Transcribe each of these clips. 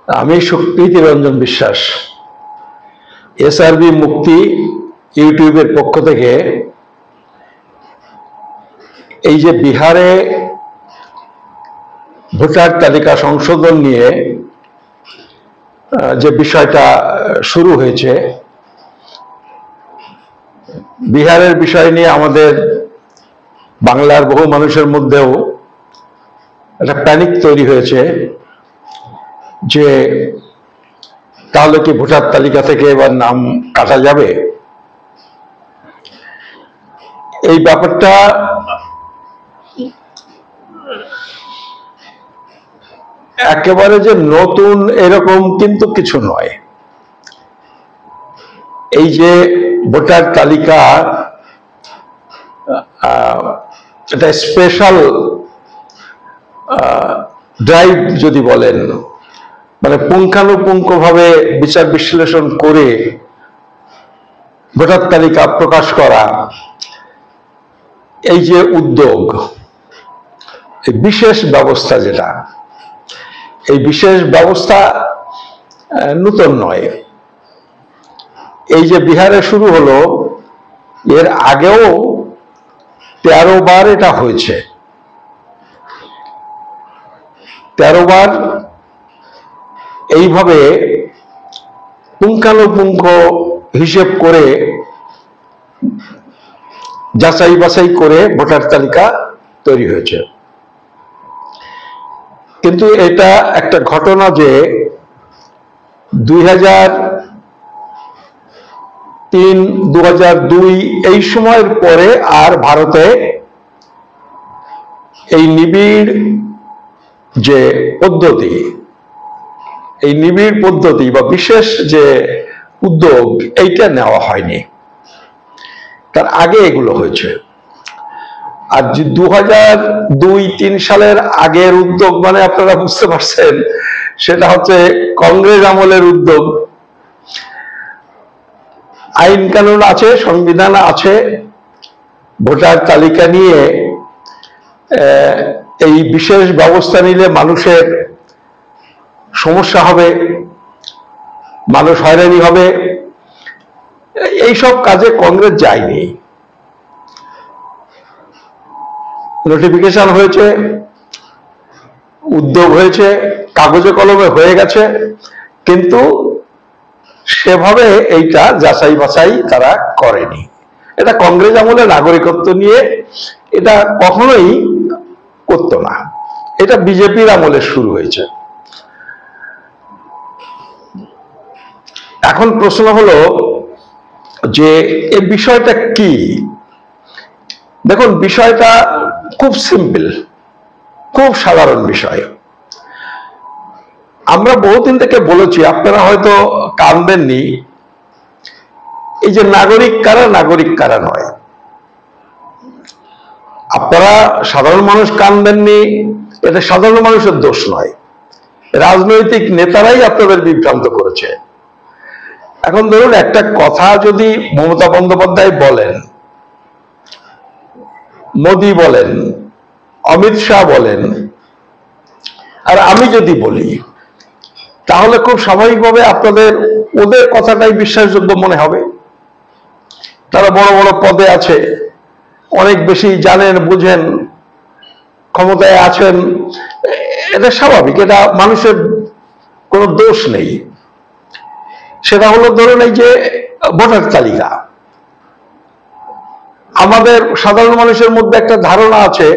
আমি সুকৃতি রঞ্জন বিশ্বাস, এসআরবি মুক্তি ইউটিউবের পক্ষ থেকে এই যে বিহারে ভোটার তালিকা সংশোধন নিয়ে যে বিষয়টা শুরু হয়েছে, বিহারের বিষয় নিয়ে আমাদের বাংলার বহু মানুষের মধ্যেও একটা প্যানিক তৈরি হয়েছে যে তাহলে কি ভোটার তালিকা থেকে এবার নাম কাটা যাবে। এই ব্যাপারটা একেবারে যে নতুন এরকম কিন্তু কিছু নয়। এই যে ভোটার তালিকা এটা স্পেশাল ড্রাইভ যদি বলেন, মানে পুঙ্খানুপুঙ্খভাবে বিচার বিশ্লেষণ করে ভোটার তালিকা প্রকাশ করা, এই যে উদ্যোগ, এই বিশেষ ব্যবস্থা যেটা, এই বিশেষ ব্যবস্থা নতুন নয়। এই যে বিহারে শুরু হলো, এর আগেও 13 বার এটা হয়েছে। 13 বার এইভাবে পুঙ্খানুপুঙ্খ হিসেব করে যাচাই বাছাই করে ভোটার তালিকা তৈরি হয়েছে। কিন্তু এটা একটা ঘটনা যে 2003, 2002 এই সময়ের পরে আর ভারতে এই নিবিড় যে পদ্ধতি, এই নিবিড় পদ্ধতি বা বিশেষ যে উদ্যোগ, এইটা নেওয়া হয়নি। তার আগে এগুলো হয়েছে। আর 2002-03 সালের আগের উদ্যোগ মানে আপনারা বুঝতে পারছেন, সেটা হচ্ছে কংগ্রেস আমলের উদ্যোগ। আইন কানুন আছে, সংবিধান আছে, ভোটার তালিকা নিয়ে এই বিশেষ ব্যবস্থা নিলে মানুষের সমস্যা হবে, মানুষ হয়রানি হবে, এইসব কাজে কংগ্রেস যায়নি। নোটিফিকেশন হয়েছে, উদ্যোগ হয়েছে, কাগজে কলমে হয়ে গেছে, কিন্তু সেভাবে এইটা যাচাই বাছাই তারা করেনি। এটা কংগ্রেস আমলে নাগরিকত্ব নিয়ে এটা কখনোই করতো না, এটা বিজেপির আমলে শুরু হয়েছে। এখন প্রশ্ন হলো যে এই বিষয়টা কি। দেখুন, বিষয়টা খুব সিম্পল, খুব সাধারণ বিষয়। আমরা বহুদিন থেকে বলেছি, আপনারা হয়তো কান দেননি, এই যে নাগরিক কারা, নাগরিক কারা নয়। আপনারা সাধারণ মানুষ কান দেননি, এটা সাধারণ মানুষের দোষ নয়, রাজনৈতিক নেতারাই আপনাদের বিভ্রান্ত করেছে। এখন ধরুন, একটা কথা যদি মমতা বন্দ্যোপাধ্যায় বলেন, মোদি বলেন, অমিত শাহ বলেন, আর আমি যদি বলি, তাহলে খুব স্বাভাবিকভাবে আপনাদের ওদের কথাটাই বিশ্বাসযোগ্য মনে হবে। তারা বড় বড় পদে আছে, অনেক বেশি জানেন, বুঝেন, ক্ষমতায় আছেন, এটা স্বাভাবিক, এটা মানুষের কোনো দোষ নেই। সেটা হলো ধরুন এই যে ভোটার তালিকা, আমাদের সাধারণ মানুষের মধ্যে একটা ধারণা আছে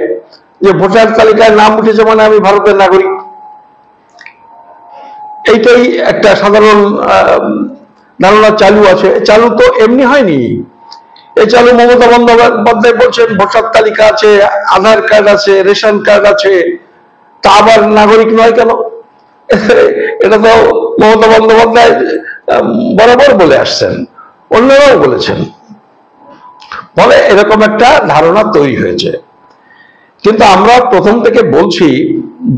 যে ভোটার তালিকায় নাম উঠেছে মানে আমি ভারতের নাগরিক। এইটাই একটা সাধারণ ধারণা চালু আছে। চালু তো এমনি হয়নি, এই চালু মমতা বন্দ্যোপাধ্যায় বলছেন ভোটার তালিকা আছে, আধার কার্ড আছে, রেশন কার্ড আছে, তা আবার নাগরিক নয় কেন? এটা তো মমতা বন্দ্যোপাধ্যায় বরাবর বলে আসছেন, অন্যরাও বলেছেন, ফলে এরকম একটা ধারণা তৈরি হয়েছে। কিন্তু আমরা প্রথম থেকে বলছি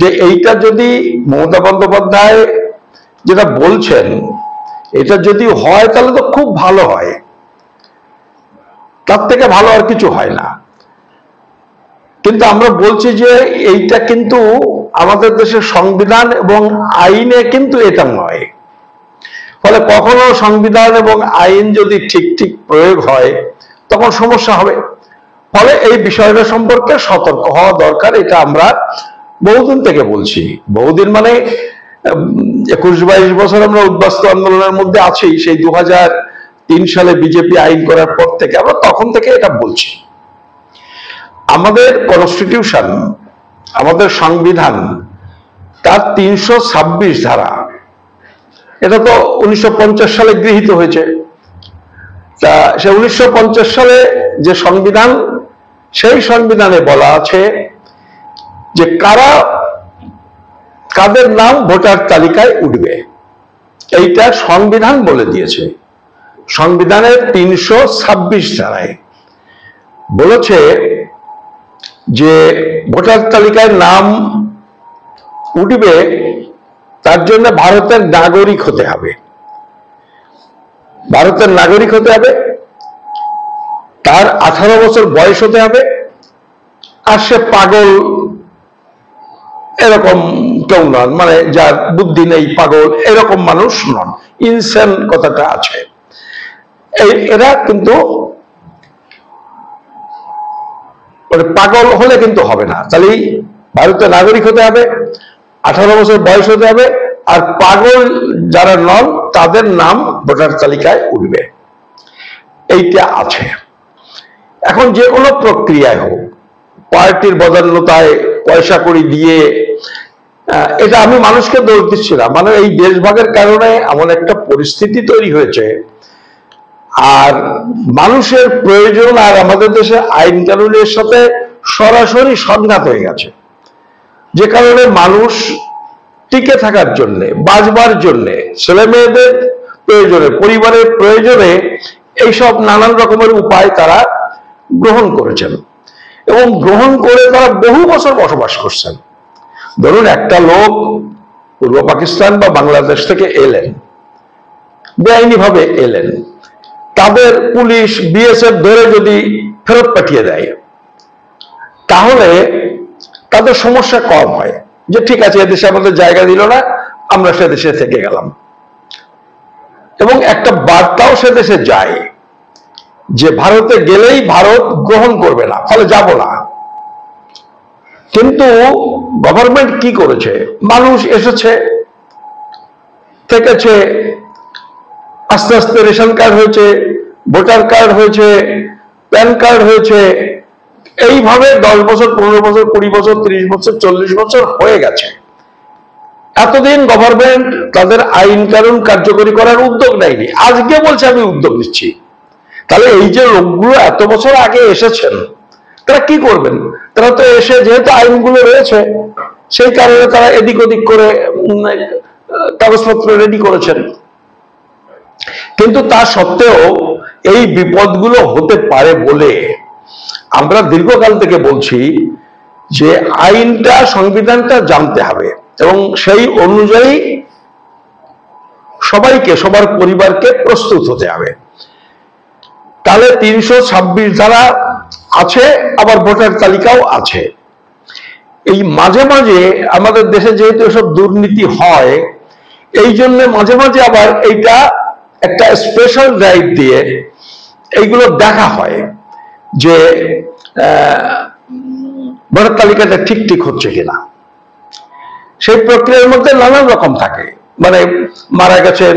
যে এইটা যদি মমতা বন্দ্যোপাধ্যায় যেটা বলছেন এটা যদি হয় তাহলে তো খুব ভালো হয়, তার থেকে ভালো আর কিছু হয় না। কিন্তু আমরা বলছি যে এইটা কিন্তু আমাদের দেশের সংবিধান এবং আইনে কিন্তু এটা নয়। ফলে কখনো সংবিধান এবং আইন যদি ঠিক ঠিক প্রয়োগ হয় তখন সমস্যা হবে। ফলে এই বিষয়টা সম্পর্কে সতর্ক হওয়া দরকার। এটা আমরা বহুদিন থেকে বলছি। বহুদিন মানে 21-22 বছর আমরা উদ্বাস্তু আন্দোলনের মধ্যে আছি। সেই 2003 সালে বিজেপি আইন করার পর থেকে আমরা তখন থেকে এটা বলছি। আমাদের কনস্টিটিউশন, আমাদের সংবিধান, তার 326 ধারা, এটা তো 1950 সালে গৃহীত হয়েছে। তা সে 1950 সালে যে সংবিধান, সেই সংবিধানে বলা আছে যে কাদের নাম ভোটার তালিকায় উঠবে, এইটা সংবিধান বলে দিয়েছে। সংবিধানের 326 ধারায় বলেছে যে ভোটার তালিকায় নাম উঠবে, তার জন্য ভারতের নাগরিক হতে হবে। ভারতের নাগরিক হতে হবে, তার 18 বছর বয়স হতে হবে, আর সে পাগল এরকম কেউ নন, মানে যার বুদ্ধি নেই, পাগল এরকম মানুষ নন। ইনসেন কথাটা আছে। এরা কিন্তু পাগল হলে কিন্তু হবে না। তাহলে ভারতের নাগরিক হতে হবে, 18 বছর বয়স হতে হবে, আর পাগল যারা নন তাদের নাম ভোটার তালিকায় উঠবে, এইটা আছে। এখন যে কোনো প্রক্রিয়ায় হোক, পার্টির বদান্যতায় পয়সা কড়ি দিয়ে, এটা আমি মানুষকে দোষ দিচ্ছি না, মানে এই দেশভাগের কারণে এমন একটা পরিস্থিতি তৈরি হয়েছে, আর মানুষের প্রয়োজন আর আমাদের দেশে আইন কানুনের সাথে সরাসরি সংঘাত হয়ে গেছে, যে কারণে মানুষ টিকে থাকার জন্য, বাঁচবার জন্য, ছেলে মেয়েদের প্রয়োজনে, পরিবারের প্রয়োজনে এইসব নানান রকমের উপায় তারা গ্রহণ করেছেন, এবং গ্রহণ করে তারা বহু বছর বসবাস করছেন। ধরুন একটা লোক পূর্ব পাকিস্তান বা বাংলাদেশ থেকে এলেন, বেআইনি ভাবে এলেন, তাদের পুলিশ বিএসএফ ধরে যদি ফেরত পাঠিয়ে দেয়, তাহলে তাদের সমস্যা কম হয়, যে ঠিক আছে এদেশে আমাদের জায়গা দিল না, আমরা সে দেশে থেকে গেলাম, এবং একটা বার্তাও সে দেশে যায় যে ভারতে গেলেই ভারত গ্রহণ করবে না, ফলে যাব না। কিন্তু গভর্নমেন্ট কি করেছে, মানুষ এসেছে, থেকেছে, আস্তে আস্তে রেশন কার্ড হয়েছে, ভোটার কার্ড হয়েছে, প্যান কার্ড হয়েছে, এইভাবে 10 বছর, 15 বছর, 20 বছর, 30 বছর, 40 বছর হয়ে গেছে। এতদিন গভর্নমেন্ট তাদের আইন কানুন কার্যকরী করার উদ্যোগ নেয়নি, আজকে বলছে আমি উদ্যোগ নিচ্ছি। তাহলে এই যে লোকগুলো এত বছর আগে এসেছেন, তারা কি করবেন? তারা তো এসে যেহেতু আইনগুলো রয়েছে, সেই কারণে তারা এদিক ওদিক করে কাগজপত্র রেডি করেছেন। কিন্তু তা সত্ত্বেও এই বিপদগুলো হতে পারে বলে আমরা দীর্ঘকাল থেকে বলছি যে আইনটা, সংবিধানটা জানতে হবে, এবং সেই অনুযায়ী সবাইকে, সবার পরিবারকে প্রস্তুত হতে হবে। তাহলে 326 ধারা আছে, আবার ভোটার তালিকাও আছে। এই মাঝে মাঝে আমাদের দেশে যেহেতু এসব দুর্নীতি হয়, এই জন্য মাঝে মাঝে আবার এইটা একটা স্পেশাল ড্রাইভ দিয়ে এইগুলো দেখা হয় যে ভোটার তালিকাটা ঠিক ঠিক হচ্ছে কিনা। সেই প্রক্রিয়ার মধ্যে নানান রকম থাকে, মানে মারা গেছেন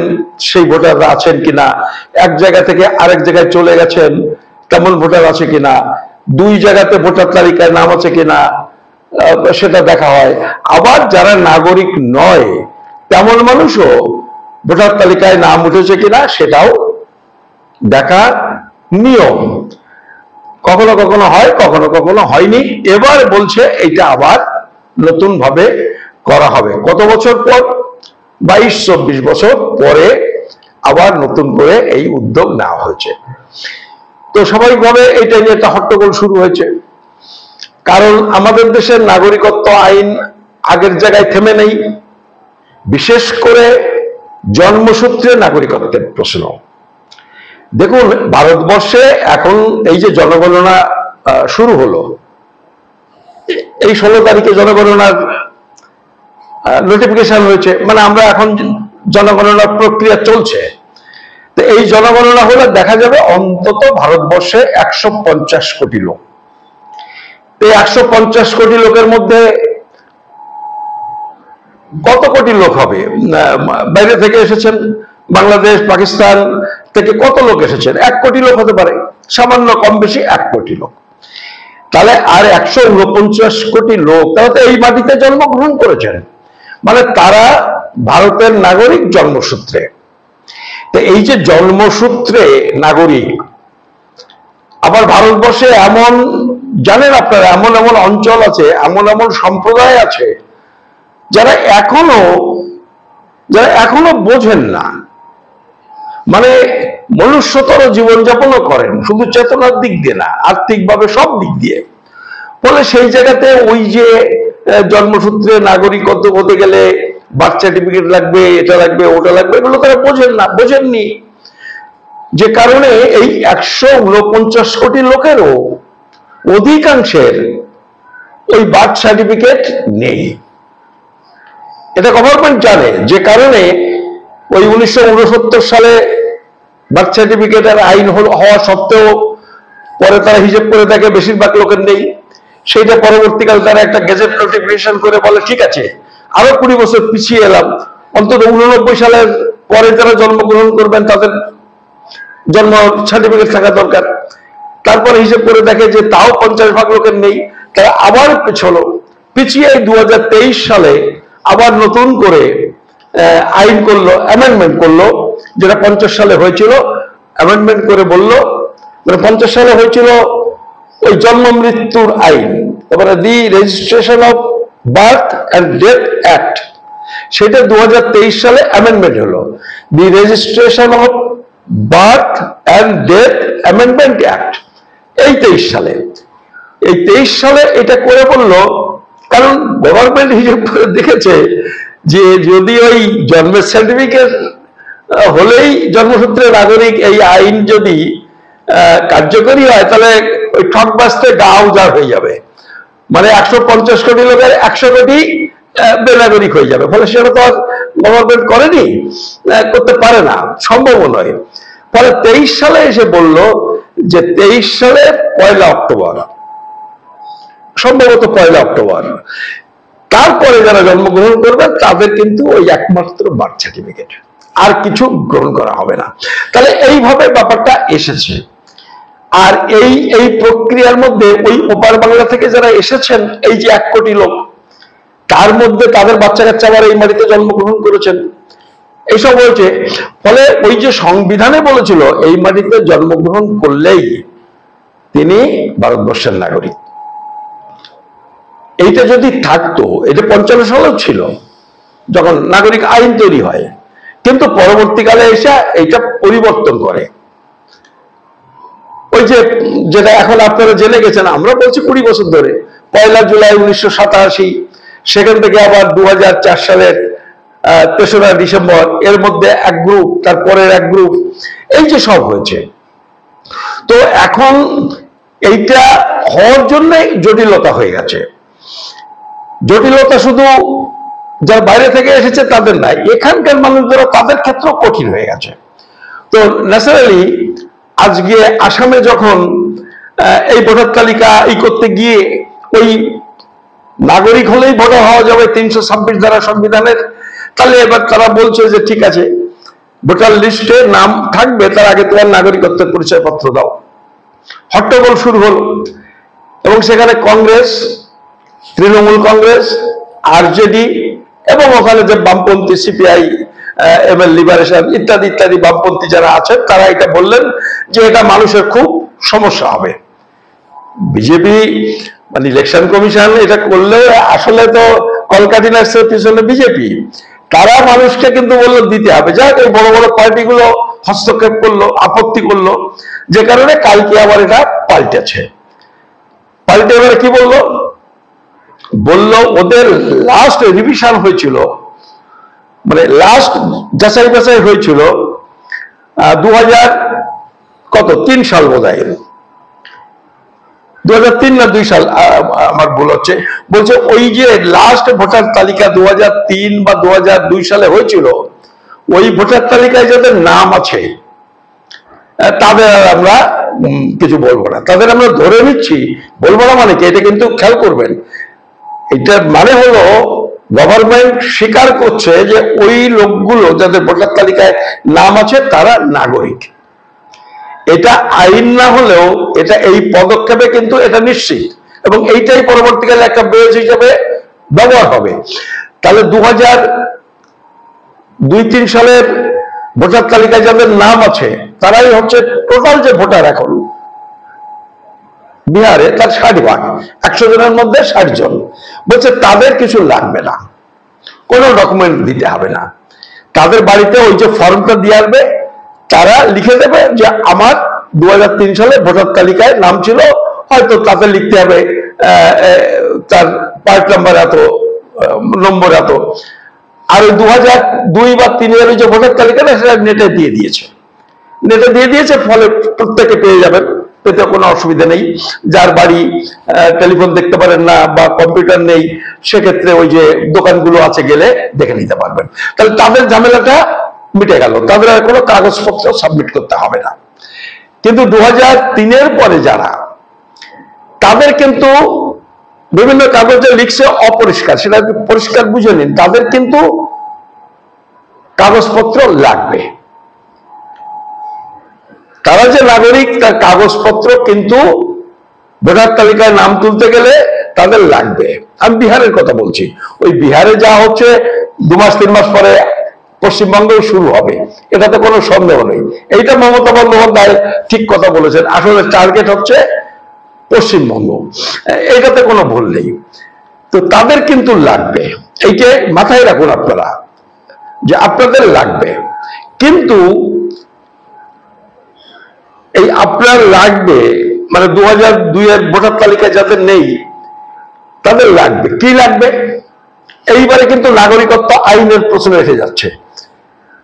সেই ভোটাররা আছেন কিনা, এক জায়গা থেকে আরেক জায়গায় চলে গেছেন তেমন ভোটার আছে কিনা, 2 জায়গাতে ভোটার তালিকায় নাম আছে কিনা সেটা দেখা হয়। আবার যারা নাগরিক নয় তেমন মানুষও ভোটার তালিকায় নাম উঠেছে কিনা সেটাও দেখা নিয়ম। কখনো কখনো হয়, কখনো কখনো হয়নি। এবার বলছে এটা আবার নতুন ভাবে করা হবে। কত বছর পর? 22-24 বছর পরে আবার নতুন করে এই উদ্যোগ নেওয়া হয়েছে। তো স্বাভাবিকভাবে এটা নিয়ে একটা হট্টগোল শুরু হয়েছে, কারণ আমাদের দেশের নাগরিকত্ব আইন আগের জায়গায় থেমে নেই, বিশেষ করে জন্মসূত্রে নাগরিকত্বের প্রশ্ন। দেখুন, ভারতবর্ষে এখন এই যে জনগণনা শুরু হলো, এই 16 তারিখে জনগণনার নোটিফিকেশন হয়েছে, মানে আমরা এখন জনগণনার প্রক্রিয়া চলছে। তো এই জনগণনা হলে দেখা যাবে অন্তত ভারতবর্ষে 150 কোটি লোক। এই 150 কোটি লোকের মধ্যে কত কোটি লোক হবে বাইরে থেকে এসেছেন, বাংলাদেশ পাকিস্তান থেকে কত লোক এসেছেন? 1 কোটি লোক হতে পারে, সামান্য কম বেশি 1 কোটি লোক। তাহলে আর 149 কোটি লোক তারা তো এই মাটিতে জন্মগ্রহণ করেছেন, মানে তারা ভারতের নাগরিক জন্মসূত্রে। তো এই যে জন্মসূত্রে নাগরিক, আবার ভারতবর্ষে এমন, জানেন আপনারা, এমন এমন অঞ্চল আছে, এমন এমন সম্প্রদায় আছে যারা এখনো বোঝেন না, মানে মনুষ্যতর জীবনযাপনও করেন, শুধু চেতনার দিক দিয়ে না, আর্থিকভাবে সব দিক দিয়ে। ফলে সেই জায়গাতে ওই যে জন্মসূত্রে নাগরিকত্ব হতে গেলে বার্থ সার্টিফিকেট লাগবে, এটা লাগবে, ওটা লাগবে, এগুলো তারা বোঝেননি। যে কারণে এই 149 কোটি লোকেরও অধিকাংশের ওই বার্থ সার্টিফিকেট নেই। এটা গভর্নমেন্ট জানে, যে কারণে ওই 1969 সালে বার্থ সার্টিফিকেটের আইন হওয়া সত্ত্বেও পরে তারা হিসেব করে দেখে বেশিরভাগ লোকের নেই। সেইটা পরবর্তীকালে তারা একটা গেজেট নোটিফিকেশন করে বলে ঠিক আছে, আরো 20 বছর পিছিয়ে এলাম, অন্তত 89 সালের পরে যারা জন্মগ্রহণ করবেন তাদের জন্ম সার্টিফিকেট থাকা দরকার। তারপরে হিসেব করে দেখে যে তাও 50% লোকের নেই, তারা আবার পিছিয়ে 2023 সালে আবার নতুন করে আইন করলো, অ্যামেন্ডমেন্ট করলো, যেটা 50 সালে হয়েছিল, অ্যামেন্ডমেন্ট করে বলল, মানে 50 সালে হয়েছিল ওই জন্ম মৃত্যুর আইন, তারপরে দি registration of birth and death act, সেটা 2023 সালে অ্যামেন্ডমেন্ট হলো, দি registration of birth and death amendment act, এই 23 সালে। এই 23 সালে এটা করে বললো, কারণ গভর্নমেন্ট হিসেব করে দেখেছে যে যদি ওই জন্মের সার্টিফিকেট হলেই জন্মসূত্রে নাগরিক এই আইন যদি কার্যকরী হয়, তাহলে ওই ঠকবাজতে গা উজাড় হয়ে যাবে, মানে 150 কোটি লোকের 100 কোটি বেনাগরিক হয়ে যাবে। ফলে সেটা তো আর গভর্নমেন্ট করেনি, করতে পারে না, সম্ভব নয়। ফলে 23 সালে এসে বলল যে 23 সালে 1 অক্টোবর, সম্ভবত 1 অক্টোবর, তারপরে যারা জন্মগ্রহণ করবে তাদের কিন্তু ওই একমাত্র বার্থ সার্টিফিকেট, আর কিছু গ্রহণ করা হবে না। তাহলে এইভাবে ব্যাপারটা এসেছে। আর এই প্রক্রিয়ার মধ্যে ওই ওপার বাংলা থেকে যারা এসেছেন, এই যে 1 কোটি লোক, তার মধ্যে তাদের বাচ্চা কাচ্চা আবার এই মাটিতে জন্মগ্রহণ করেছেন, এইসব হয়েছে। ফলে ওই যে সংবিধানে বলেছিল এই মাটিতে জন্মগ্রহণ করলেই তিনি ভারতবর্ষের নাগরিক, এইটা যদি থাকতো, এটা 55 সালেও ছিল যখন নাগরিক আইন তৈরি হয়, কিন্তু পরবর্তীকালে এসে এইটা পরিবর্তন করে। ওই যে যেটা এখন আপনারা জেনে গেছেন, আমরা বলছি 20 বছর ধরে, 1 জুলাই 1987, সেখান থেকে আবার 2004 সালের 3রা ডিসেম্বর, এর মধ্যে এক গ্রুপ, তারপরের এক গ্রুপ, এই যে সব হয়েছে। তো এখন এইটা হওয়ার জন্য জটিলতা হয়ে গেছে। জটিলতা শুধু যারা বাইরে থেকে এসেছে তাদের নাই, এখানকার মানুষরা তাদের ক্ষেত্রেও কঠিন হয়ে গেছে। তো ন্যাচারালি আজকে আসামে যখন এই ভোটার তালিকা করতে গিয়ে ওই নাগরিক হলেই ভোটার হওয়া যাবে 326 ধারা সংবিধানের, তাহলে এবার তারা বলছে যে ঠিক আছে, ভোটার লিস্টে নাম থাকবে, তার আগে তোমার নাগরিকত্বের পরিচয়পত্র দাও। হট্টগোল শুরু হলো, এবং সেখানে কংগ্রেস, তৃণমূল কংগ্রেস, আরজেডি, এবং ওখানে যে বামপন্থী সিপিআই, এমএল লিবারেশন ইত্যাদি ইত্যাদি বামপন্থী যারা আছেন, তারা এটা বললেন যে এটা মানুষের খুব সমস্যা হবে। বিজেপি মানে ইলেকশন কমিশন এটা করলে আসলে তো কলকাতিনার্সের পিছনে বিজেপি, তারা মানুষকে কিন্তু বললো দিতে হবে। যাক, এই বড় বড় পার্টিগুলো হস্তক্ষেপ করলো, আপত্তি করলো, যে কারণে কালকে আবার এটা পাল্টেছে। পাল্টে এবারে কি বললো, ওদের লাস্ট রিভিশন হয়েছিল, মানে লাস্ট যাচাই বাছাই হয়েছিল 2003 সাল বোধহয়, 2003 না 2 সাল, আমার ভুল হচ্ছে, বলছে ওই যে লাস্ট ভোটার তালিকা 2003 বা 2002 সালে হয়েছিল, ওই ভোটার তালিকায় যাদের নাম আছে তাদের আমরা কিছু বলবো না, তাদের আমরা ধরে নিচ্ছি। বলবো না মানে কি, এটা কিন্তু খেয়াল করবেন, এটা মানে হলো গভর্নমেন্ট স্বীকার করছে যে ওই লোকগুলো যাদের ভোটার তালিকায় নাম আছে তারা নাগরিক। এটা আইন না হলেও এটা এই পদক্ষেপে কিন্তু এটা নিশ্চিত, এবং এইটাই পরবর্তীকালে একটা বেজ হিসেবে ব্যবহার হবে। তাহলে 2002-03 সালের ভোটার তালিকায় যাদের নাম আছে তারাই হচ্ছে টোটাল যে ভোটার এখন বিহারে, তার 60%, 100 জনের মধ্যে 60 জন। বলছে তাদের কিছু লাগবে না, কোনো ডকুমেন্ট দিতে হবে না, তাদের বাড়িতে ওই যে ফর্মটা দিয়ে আসবে, তারা লিখে দেবে যে আমার 2003 সালে ভোটার তালিকায় নাম ছিল, হয়তো তাতে লিখতে হবে তার পার্ট নাম্বার এত, নম্বর এত। আর ওই 2002 বা 2003 এর যে ভোটার তালিকাটা সেটা নেটে দিয়ে দিয়েছে, ফলে প্রত্যেকে পেয়ে যাবেন, পেতে কোনো অসুবিধা নেই। যার বাড়ি টেলিফোন দেখতে পারেন না বা কম্পিউটার নেই, সেক্ষেত্রে ওই যে দোকানগুলো আছে গেলে দেখে নিতে পারবেন। তাহলে তাদের ঝামেলাটা মিটে গেল, তাদের আর কোনো কাগজপত্র সাবমিট করতে হবে না। কিন্তু 2003 পরে যারা, তাদের কিন্তু বিভিন্ন কাগজে লিখছে অপরিষ্কার, সেটা পরিষ্কার বুঝে নিন, তাদের কিন্তু কাগজপত্র লাগবে। তারা যে নাগরিক তার কাগজপত্র কিন্তু ভোটার তালিকায় নাম তুলতে গেলে তাদের লাগবে। আমি বিহারের কথা বলছি, ওই বিহারে যা হচ্ছে 2 মাস 3 মাস পরে পশ্চিমবঙ্গেও শুরু হবে, এটাতে কোনো সন্দেহ নেই। এইটা মমতা বন্দ্যোপাধ্যায় ঠিক কথা বলেছেন, আসলে টার্গেট হচ্ছে পশ্চিমবঙ্গ, এটাতে কোনো ভুল নেই। তো তাদের কিন্তু লাগবে, এইটা মাথায় রাখুন আপনারা যে আপনাদের লাগবে। কিন্তু এই আপনার লাগবে মানে 2002 এর ভোটার তালিকায় যাদের নেই তাদের লাগবে, কি লাগবে? এইবারে কিন্তু নাগরিকত্ব আইনের প্রশ্ন এসে যাচ্ছে।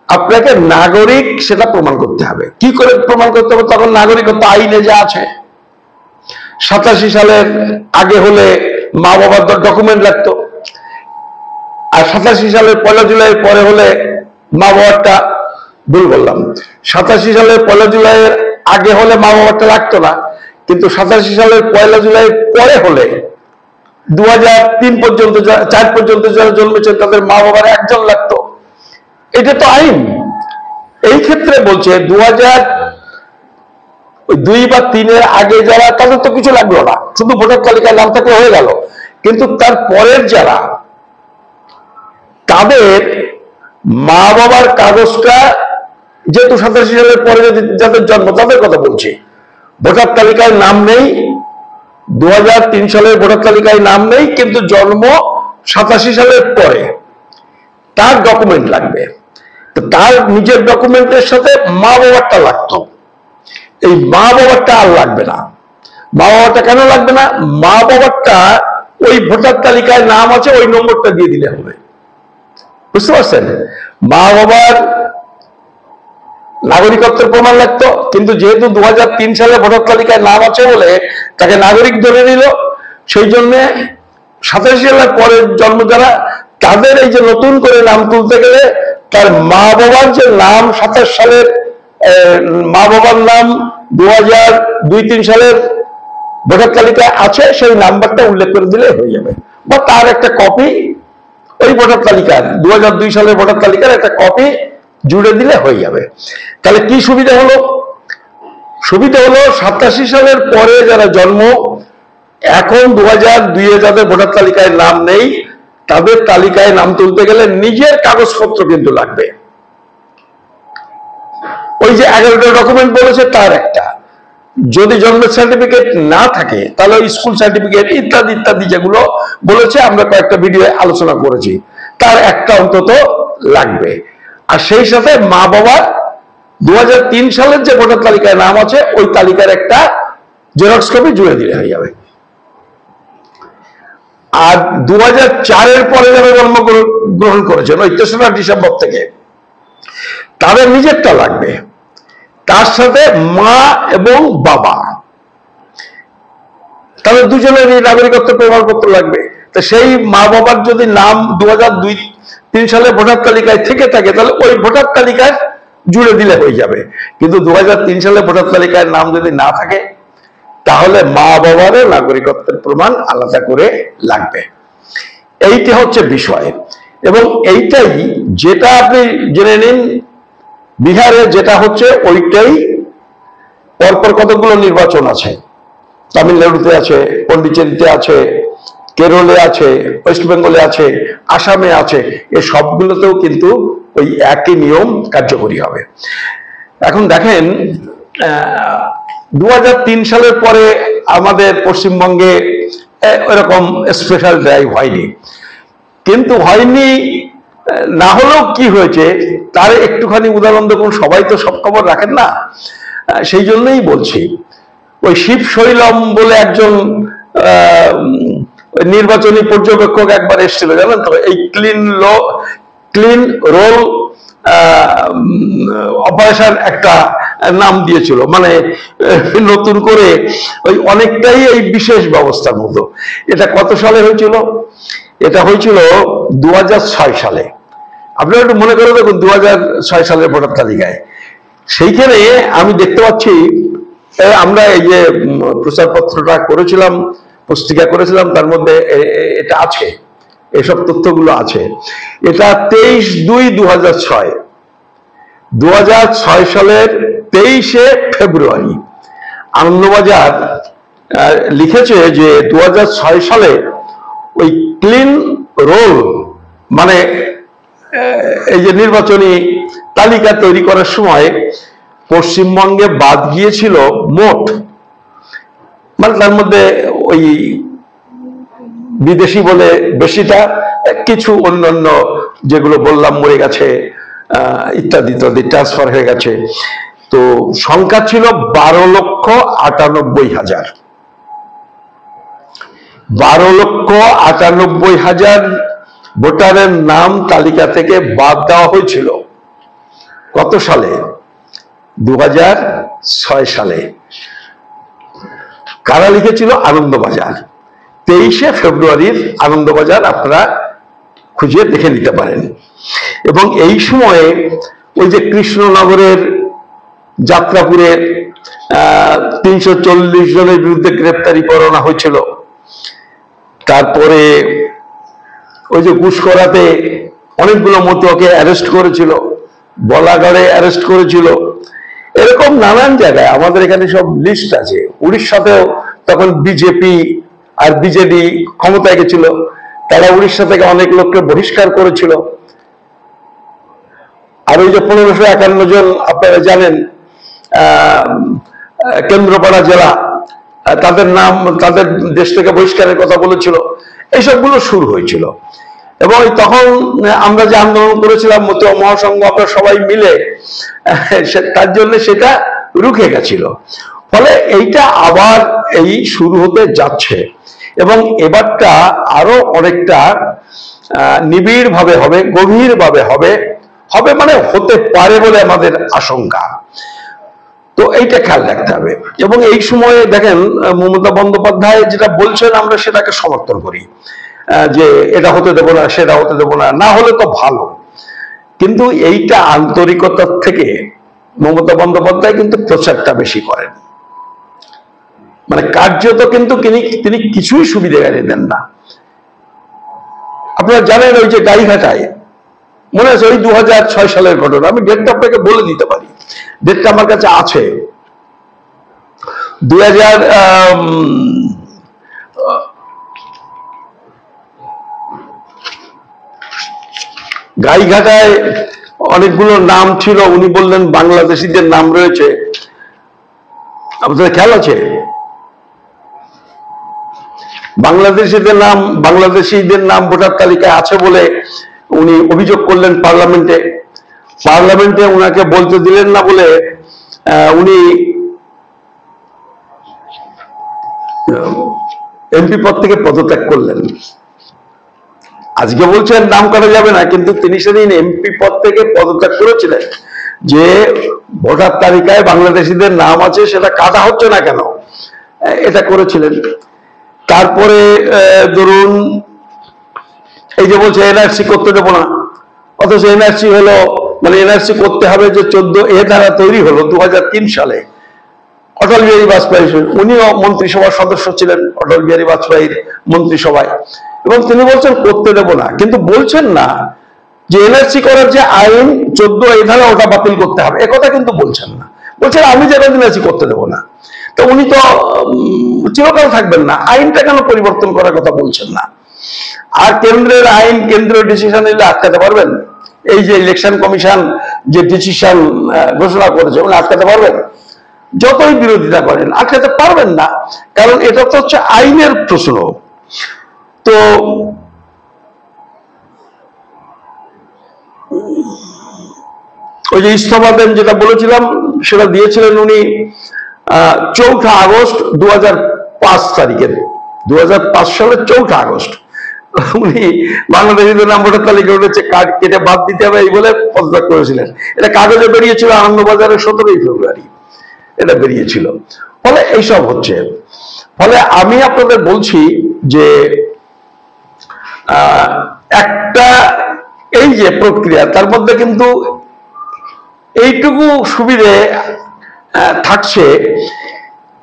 আপনাকে নাগরিক সেটা প্রমাণ করতে হবে। কি করে প্রমাণ করতে হবে? তখন নাগরিকত্ব আইনে যা আছে, 87 সালের আগে হলে মা বাবার ডকুমেন্ট লাগতো, আর 87 সালের 1 জুলাই পরে হলে মা বাবারটা, ভুল বললাম, 87 সালের 1 জুলাইয়ের আগে হলে মা বাবারটা লাগতো না, কিন্তু 87 সালের 1 জুলাই পরে হলে 2003 পর্যন্ত 4 পর্যন্ত যারা জন্মেছেন তাদের মা বাবার একজন লাগতো। এটা তো আইন। এই ক্ষেত্রে বলছে 2002 বা 3 এর আগে যারা, তাদের তো কিছু লাগলো না, শুধু ভোটার তালিকায় নাম থাকলে হয়ে গেল। কিন্তু তার পরের যারা, তাদের মা বাবার কাগজটা যেহেতু 87 সালের পরে যাদের জন্ম, তাদের কথা বলছি, ভোটার তালিকায় নাম নেই, 2003 সালের ভোটার তালিকায় নাম নেই, কিন্তু জন্ম 87 সালের পরে, তার ডকুমেন্ট লাগবে। তো তার নিজের ডকুমেন্টের সাথে মা বাবারটা লাগতো, এই মা বাবারটা আর লাগবে না। মা বাবারটা কেন লাগবে না? মা বাবারটা ওই ভোটার তালিকায় নাম আছে, ওই নম্বরটা দিয়ে দিলে হবে। বুঝতে পারছেন? মা বাবার নাগরিকত্বের প্রমাণ লাগতো, কিন্তু যেহেতু 2003 সালে ভোটার তালিকায় নাম আছে বলে তাকে নাগরিক ধরে নিল, সেই জন্য 87 সালের পরের জন্ম যারা, তাদের এই যে নতুন করে নাম তুলতে গেলে তার মা বাবার যে নাম 27 সালের মা বাবার নাম 2002-03 সালের ভোটার তালিকায় আছে, সেই নাম্বারটা উল্লেখ করে দিলে হয়ে যাবে, বা তার একটা কপি ওই ভোটার তালিকার 2002 সালের ভোটার তালিকার একটা কপি জুড়ে দিলে হয়ে যাবে। তাহলে কি সুবিধা হলো? সুবিধা হলো 87 সালের পরে যারা জন্ম, এখন 2002 যাদের ভোটার তালিকায় নাম নেই, তাদের তালিকায় নাম তুলতে গেলে নিজের কাগজপত্র কিন্তু লাগবে। ওই যে 11টা ডকুমেন্ট বলেছে তার একটা, যদি জন্মের সার্টিফিকেট না থাকে তাহলে স্কুল সার্টিফিকেট ইত্যাদি ইত্যাদি যেগুলো বলেছে, আমরা কয়েকটা ভিডিও আলোচনা করেছি, তার একটা অন্তত লাগবে। আর সেই সাথে মা বাবার 2003 সালের যে ভোটার তালিকায় নাম আছে ওই তালিকার একটা জেরক্স কপি জুড়ে দিলে হয়ে যাবে। আর 2004 পরে যারা জন্মগ্রহণ করেছেন ওই 3রা ডিসেম্বর থেকে, তাদের নিজেরটা লাগবে, তার সাথে মা এবং বাবা তাহলে দুজনেরই নাগরিকত্বের প্রমাণপত্র লাগবে। তো সেই মা বাবার যদি নাম 2002-3 সালে ভোটার তালিকায় থেকে থাকে, তাহলে ওই ভোটার তালিকায় জুড়ে দিলে হয়ে যাবে। কিন্তু 2003 সালে ভোটার তালিকায় নাম যদি না থাকে, তাহলে মা বাবার নাগরিকত্বের প্রমাণ আলাদা করে লাগবে। এইটা হচ্ছে বিষয়। এবং এইটাই, যেটা আপনি জেনে নিন, বিহারে যেটা হচ্ছে ওইটাই পরপর কতগুলো নির্বাচন আছে। তামিলনাড়ুতে আছে, পন্ডিচেরিতে আছে, কেরলে আছে, ওয়েস্ট বেঙ্গলে আছে, আসামে আছে। এই সবগুলোতেও কিন্তু ওই একই নিয়ম কার্যকরী হবে। এখন দেখেন, 2003 সালের পরে আমাদের পশ্চিমবঙ্গে এরকম স্পেশাল ড্রাইভ হয়নি। কিন্তু হয়নি না হলেও কি হয়েছে তার একটুখানি উদাহরণ দেখুন। সবাই তো সব খবর রাখেন না, সেই জন্যই বলছি। ওই শিব শৈলম বলে একজন নির্বাচনী পর্যবেক্ষক একবার এসেছিল, জানেন তো? এই ক্লিন রোল অপারেশন একটা নাম দিয়েছিল, মানে নতুন করে ওই অনেকটাই এই বিশেষ ব্যবস্থার মতো। এটা কত সালে হয়েছিল? এটা হয়েছিল 2006 সালে। আপনারা একটু মনে করে দেখুন, 2006 সালের ভোটার তালিকায় সেইখানে আমি দেখতে পাচ্ছি, আমরা এই যে প্রচারপত্রটা করেছিলাম, পুস্তিকা করেছিলাম, তার মধ্যে এটা আছে, এসব তথ্যগুলো আছে। এটা 23/2/2006, 2006 সালের 23শে ফেব্রুয়ারি আনন্দবাজার লিখেছে যে 2006 সালে ওই ক্লিন রোল, মানে এই যে নির্বাচনী তালিকা তৈরি করার সময় পশ্চিমবঙ্গে বাদ গিয়েছিল মোট, মানে তার মধ্যে ওই বিদেশি বলে বেশিটা, কিছু অন্যান্য যেগুলো বললাম মরে গেছে ইত্যাদি ইত্যাদি, ট্রান্সফার হয়ে গেছে। তো সংখ্যা ছিল 12,98,000। 12,98,000 ভোটারের নাম তালিকা থেকে বাদ দেওয়া হয়েছিল। কত সালে? 2006 সালে। কারা লিখেছিল? আনন্দবাজার। 23শে ফেব্রুয়ারির আনন্দবাজার, আপনারা খুঁজে দেখে নিতে পারেন। এবং এই সময়ে ওই যে কৃষ্ণনগরের যাত্রাপুরের 340 জনের বিরুদ্ধে গ্রেপ্তারি পরোয়ানা হয়েছিল। তারপরে ওই যে ঘুষখোরাতে অনেকগুলো মতুয়াকে অ্যারেস্ট করেছিল, বলাগড়ে অ্যারেস্ট করেছিল। এরকম নানান জায়গায় আমাদের এখানে সব লিস্ট আছে। উড়িষ্যাতেও তখন বিজেপি আর বিজেডি ক্ষমতায় গেছিল, তারা উড়িষ্যা থেকে অনেক লোককে বহিষ্কার করেছিল। আর ওই যে 1551 জন, আপনারা জানেন, কেন্দ্রপাড়া জেলা, তাদের নাম, তাদের দেশ থেকে বহিষ্কারের কথা বলেছিল। এইসবগুলো শুরু হয়েছিল। এবং তখন আমরা যে আন্দোলন করেছিলাম মতুয়া মহাসংঘ, আমরা সবাই মিলে, তার জন্য সেটা রুখে গেছিল। ফলে এইটা আবার এই শুরু হতে যাচ্ছে, এবং এবারটা আরো অনেকটা নিবিড় ভাবে হবে, গভীর ভাবে হবে, মানে হতে পারে বলে আমাদের আশঙ্কা। তো এইটা খেয়াল রাখতে হবে। এবং এই সময়ে দেখেন, মমতা বন্দ্যোপাধ্যায় যেটা বলছেন আমরা সেটাকে সমর্থন করি, যে এটা হতে দেবো না, সেটা হতে দেবো না, না হলে তো ভালো। কিন্তু এইটা আন্তরিকতার থেকে মমতা বন্দ্যোপাধ্যায় কিন্তু প্রচারটা বেশি করেন। মানে কার্যত কিন্তু তিনি কিছুই সুবিধা দেন না। আপনারা জানেন ওই যে গাইঘাটায়, মনে আছে, ওই 2006 সালের ঘটনা। আমি ডেটটা আপনাকে বলে দিতে পারি, ডেটটা আমার কাছে আছে। 2000 গাইঘাটায় অনেকগুলো নাম ছিল, উনি বললেন বাংলাদেশিদের নাম রয়েছে। আপনাদের খেয়াল আছে? বাংলাদেশিদের নাম ভোটার তালিকায় আছে বলে উনি অভিযোগ করলেন পার্লামেন্টে উনাকে বলতে দিলেন না বলে উনি এমপি পদ থেকে পদত্যাগ করলেন। আজকে বলছেন নাম কাটা যাবে না, কিন্তু তিনি সেদিন এমপি পদ থেকে পদত্যাগ করেছিলেন। যে ভোটার তালিকায় বাংলাদেশিদের নাম আছে সেটা কাটা হচ্ছে না কেন, এটা করেছিলেন। তারপরে ধরুন এই যে বলছে এনআরসি করতে দেবো না, অথচ এনআরসি হলো মানে এনআরসি করতে হবে যে 14A ধারা তৈরি হলো 2003 সালে অটল বিহারী বাজপেয়ী, উনিও মন্ত্রিসভার সদস্য ছিলেন অটল বিহারী বাজপেয়ীর মন্ত্রিসভায়, এবং তিনি বলছেন করতে দেব না, কিন্তু বলছেন না যে এনআরসি করার যে আইন 14A ধারা ওটা বাতিল করতে হবে, একথা কিন্তু বলছেন না। বলছেন আমি যে এনআরসি করতে দেব না। তো উনি তো চিরকাল থাকবেন না, আইনটা কেন পরিবর্তন করার কথা বলছেন না? আর কেন্দ্রের আইন কেন্দ্রীয় ডিসিশন নিলে আটকাতে পারবেন? এই যে ইলেকশন কমিশন যে ডিসিশন ঘোষণা করেছে উনি আটকাতে পারবেন? যতই বিরোধিতা করেন আটকাতে পারবেন না, কারণ এটা তো হচ্ছে আইনের প্রশ্ন। তো ওই যে ইস্তফা দেন যেটা বলেছিলাম সেটা দিয়েছিলেন উনি 4 আগস্ট 2005 তারিখে, 2005 সালের 4 আগস্ট উনি বাংলাদেশিদের নাম ভোটার তালিকা উঠেছে কার্ড কেটে বাদ দিতে হবে এই বলে পদত্যাগ করেছিলেন। এটা কাগজে বেরিয়েছিল আনন্দবাজারের 17 ফেব্রুয়ারি এটা বেরিয়েছিল। ফলে এইসব হচ্ছে। ফলে আমি আপনাদের বলছি যে একটা এই যে প্রক্রিয়া তার মধ্যে কিন্তু এইটুকু সুবিধে থাকছে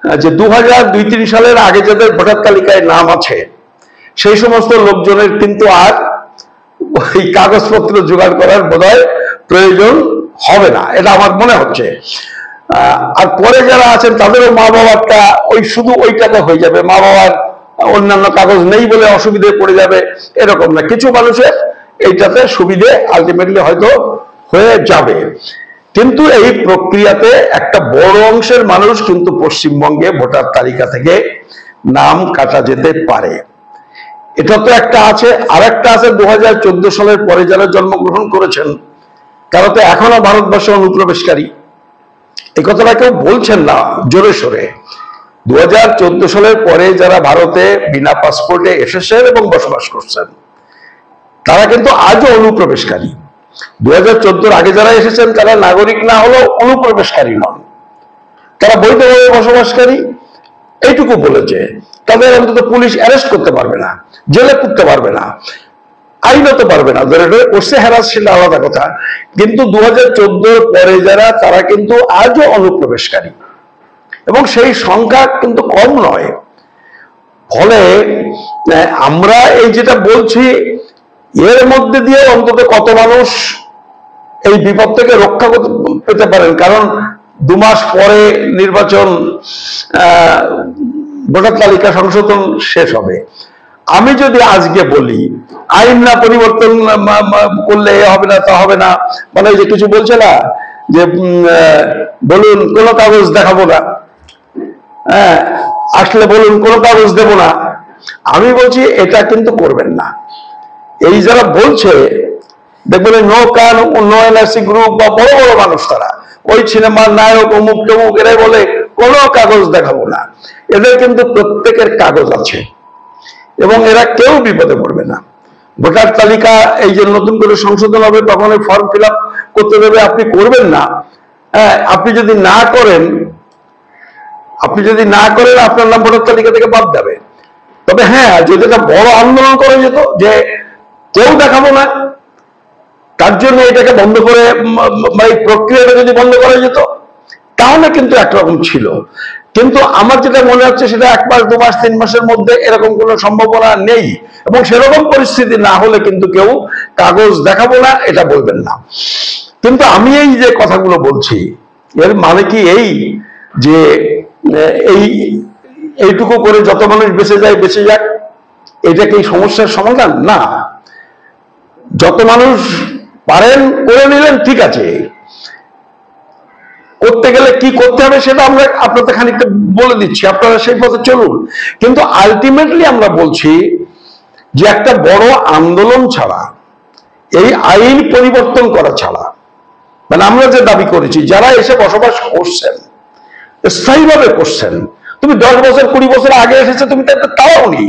যে 2002-03 সালের আগে যাদের ভোটার তালিকায় নাম আছে সেই সমস্ত লোকজনের কিন্তু আর ওই কাগজপত্র জোগাড় করার বোধহয় প্রয়োজন হবে না, এটা আমার মনে হচ্ছে। আর পরে যারা আছেন তাদেরও মা বাবারটা ওই শুধু ওইটাতে হয়ে যাবে, মা বাবার অন্যান্য কাগজ নেই বলে অসুবিধায় পড়ে যাবে এরকম না, কিছু মানুষের এইটাতে সুবিধে আলটিমেটলি হয়তো হয়ে যাবে। কিন্তু এই প্রক্রিয়াতে একটা বড় অংশের মানুষ কিন্তু পশ্চিমবঙ্গে ভোটার তালিকা থেকে নাম কাটা যেতে পারে। এটা তো একটা আছে। আর একটা আছে 2014 সালের পরে যারা জন্মগ্রহণ করেছেন তারা তো এখনো ভারতবর্ষে অনুপ্রবেশকারী, এই কথাটা কেউ বলছেন না জোরে সোরে। 2014 সালের পরে যারা ভারতে বিনা পাসপোর্টে এসেছেন এবং বসবাস করছেন তারা কিন্তু আজও অনুপ্রবেশকারী। 2014 আগে যারা এসেছেন তারা নাগরিক না হলেও অনুপ্রবেশকারী নন, তারা বৈধভাবে বসবাসকারী, এইটুকু বলেছে। তাদের অন্তত পুলিশ অ্যারেস্ট করতে পারবে না, জেলে পুরতে পারবে না, আইনত পারবে না, ধরে ধরে করছে হ্যারাস সেটা আলাদা কথা। কিন্তু 2014 পরে যারা তারা কিন্তু আজও অনুপ্রবেশকারী এবং সেই সংখ্যা কিন্তু কম নয়। ফলে আমরা এই যেটা বলছি এর মধ্যে দিয়ে অন্তত কত মানুষ এই বিপদ থেকে রক্ষা পেতে পারেন, কারণ 2 মাস পরে নির্বাচন, ভোটার তালিকা সংশোধন শেষ হবে। আমি যদি আজকে বলি আইন না পরিবর্তন করলে এ হবে না তা হবে না, মানে যে কিছু বলছে না যে বলুন কোনো কাগজ দেখাবো না, হ্যাঁ আসলে বলুন কোনো কাগজ দেব না, আমি বলছি এটা কিন্তু করবেন না। এই যারা বলছে দেখবেন নো কান নো এনআরসি গ্রুপ বা বড় বড় মানুষ তারা ওই সিনেমার নায়ক অমুক টমুক এরাই বলে কোনো কাগজ দেখাবো না, এদের কিন্তু প্রত্যেকের কাগজ আছে এবং এরা কেউ বিপদে পড়বে না। ভোটার তালিকা এই যে নতুন করে সংশোধন হবে তখন এই ফর্ম ফিল আপ করতে দেবে, আপনি করবেন না, হ্যাঁ আপনি যদি না করেন আপনার নাম ভোটার তালিকা থেকে বাদ যাবে। তবে হ্যাঁ যদি একটা বড় আন্দোলন করা যেত যে কেউ দেখাবো না, তার জন্য এটাকে বন্ধ করে এই প্রক্রিয়াটা যদি বন্ধ করা যেত তাহলে কিন্তু একরকম ছিল। কিন্তু আমার যেটা মনে হচ্ছে সেটা 1 মাস 2 মাস 3 মাসের মধ্যে এরকম কোনো সম্ভাবনা নেই, এবং সেরকম পরিস্থিতি না হলে কিন্তু কেউ কাগজ দেখাবো না এটা বলবেন না। কিন্তু আমি এই যে কথাগুলো বলছি এর মানে কি এই যে এইটুকু করে যত মানুষ বেঁচে যায় বেঁচে যাক, এটা কি সমস্যার সমাধান? না। যত মানুষ পারেন করে নিলেন ঠিক আছে, করতে গেলে কি করতে হবে সেটা আমরা আপনাদের খানিকটা বলে দিচ্ছি, আপনারা সেই পথে চলুন। কিন্তু আলটিমেটলি আমরা বলছি যে একটা বড় আন্দোলন ছাড়া, এই আইন পরিবর্তন করা ছাড়া, মানে আমরা যে দাবি করেছি যারা এসে বসবাস করছেন স্থায়ীভাবে করছেন, তুমি 10 বছর 20 বছর আগে এসেছে তুমি তাও নি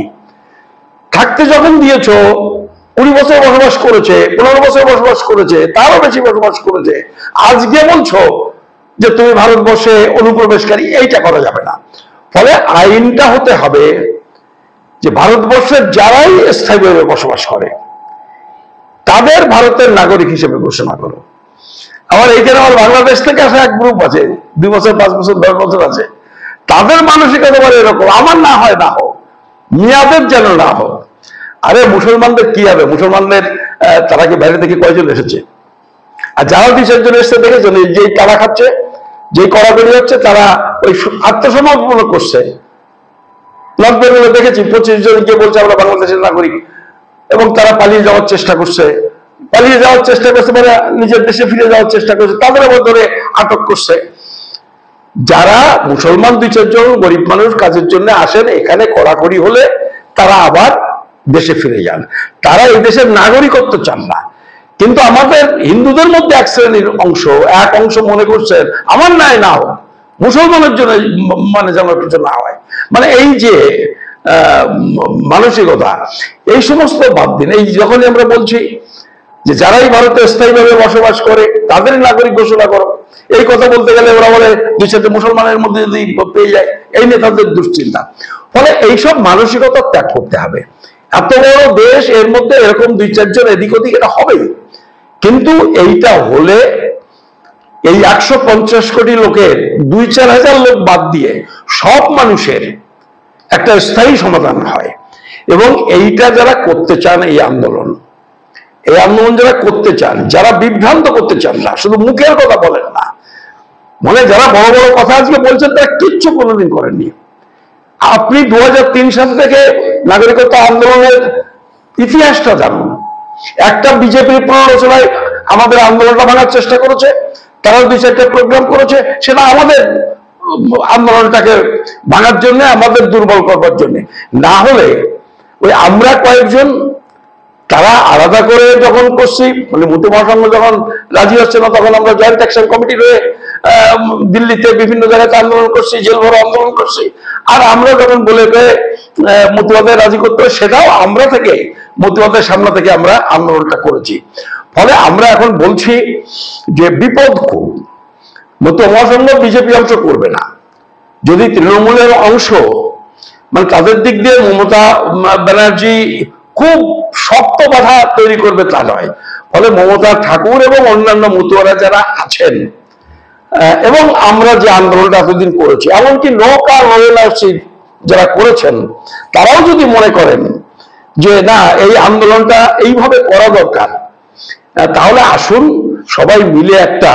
থাকতে যখন দিয়েছ 20 বছর বসবাস করেছে, 15 বছর বসবাস করেছে, তারও বেশি বসবাস করেছে, আজকে বলছো যে তুমি ভারতবর্ষে অনুপ্রবেশকারী, এইটা করা যাবে না। ফলে আইনটা হতে হবে যে ভারতবর্ষের যারাই স্থায়ীভাবে বসবাস করে তাদের ভারতের নাগরিক হিসেবে ঘোষণা করো। আবার এইখানে আমার বাংলাদেশ থেকে আসা এক গ্রুপ আছে, 2 বছর 5 বছর 10 বছর আছে, তাদের মানসিকতা বলে এরকম, আমার না হয় না হোক, মিয়াদের যেন না হোক। আরে মুসলমানদের কি হবে? মুসলমানদের তারা কি বাইরে থেকে কয়জন এসেছে? আর যারা 2-4 জন এসছে দেখেছেন, যেই তারা খাচ্ছে, যেই কড়াকড়ি হচ্ছে, তারা ওই আত্মসমর্পণ করছে। লকডাউনে দেখেছি 25 জন গিয়ে বলছে আমরা বাংলাদেশের নাগরিক, এবং তারা পালিয়ে যাওয়ার চেষ্টা করছে, মানে নিজের দেশে ফিরে যাওয়ার চেষ্টা করছে, তাদের আবার ধরে আটক করছে। যারা মুসলমান 2-4 জন গরিব মানুষ কাজের জন্য আসেন, এখানে কড়াকড়ি হলে তারা আবার দেশে ফিরে যান, তারা এই দেশের নাগরিকত্ব চান না। কিন্তু আমাদের হিন্দুদের মধ্যে এক শ্রেণীর এক অংশ মনে করছেন আমার নাই না হোক, মুসলমানের জন্য মানে যেন কিছু না হয়। মানে এই যে মানসিকতা, এই সমস্ত বাদ দিন। এই যখনই আমরা বলছি যে যারাই ভারতে স্থায়ীভাবে বসবাস করে তাদের নাগরিক ঘোষণা করো, এই কথা বলতে গেলে ওরা বলে 2-4 মুসলমানের মধ্যে যদি পেয়ে যায়, এই নেতাদের দুশ্চিন্তা। ফলে এইসব মানসিকতা ত্যাগ করতে হবে। এত বড় দেশ, এর মধ্যে এরকম 2-4 জন এদিক ওদিক এটা হবেই। কিন্তু এইটা হলে এই 150 কোটি লোকের 2-4 হাজার লোক বাদ দিয়ে সব মানুষের একটা স্থায়ী সমাধান হয়। এবং এইটা যারা করতে চান, এই আন্দোলন যারা করতে চান, যারা বিভ্রান্ত করতে চান না, শুধু মুখের কথা বলেন না, মানে যারা বড় বড় কথা আজকে বলছেন তারা কিচ্ছু কোনোদিন করেননি। আপনি 2003 সাল থেকে নাগরিকত্ব আন্দোলনের ইতিহাসটা জানুন। একটা বিজেপির প্ররোচনায় আমাদের আন্দোলনটা ভাঙার চেষ্টা করেছে, তারা 2-4টা প্রোগ্রাম করেছে, সেটা আমাদের আন্দোলনটাকে ভাঙার জন্য, আমাদের দুর্বল করবার জন্য। না হলে ওই আমরা কয়েকজন তারা আলাদা করে যখন করছি, মানে মতি মহাসংঘ যখন রাজি হচ্ছে না, তখন আমরা জয়েন্ট অ্যাকশন কমিটি হয়ে দিল্লিতে বিভিন্ন জায়গাতে আন্দোলন করছি, জেল ভরো আন্দোলন করছি। আর আমরা যখন বলে মতিবাদে রাজি করতে হবে, সেটাও আমরা থেকে মতিবাদের সামনে থেকে আমরা আন্দোলনটা করেছি। ফলে আমরা এখন বলছি যে বিপদ খুব, মতি মহাসংঘ বিজেপি অংশ করবে না। যদি তৃণমূলের অংশ, মানে তাদের দিক দিয়ে মমতা ব্যানার্জি খুব শক্ত বাধা তৈরি করবে তা নয়। ফলে মমতা ঠাকুর এবং অন্যান্য মতুয়ারা যারা আছেন, এবং আমরা যে আন্দোলনটা এতদিন করেছি, এমনকি নৌকা নৌলাসী যারা করেছেন, তারাও যদি মনে করেন যে না, এই আন্দোলনটা এইভাবে করা দরকার, তাহলে আসুন সবাই মিলে একটা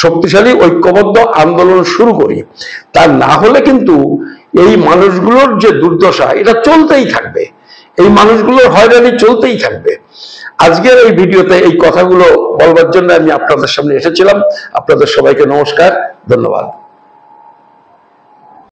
শক্তিশালী ঐক্যবদ্ধ আন্দোলন শুরু করি। তা না হলে কিন্তু এই মানুষগুলোর যে দুর্দশা, এটা চলতেই থাকবে, এই মানুষগুলোর হয়রানি চলতেই থাকবে। আজকের এই ভিডিওতে এই কথাগুলো বলবার জন্য আমি আপনাদের সামনে এসেছিলাম। আপনাদের সবাইকে নমস্কার, ধন্যবাদ।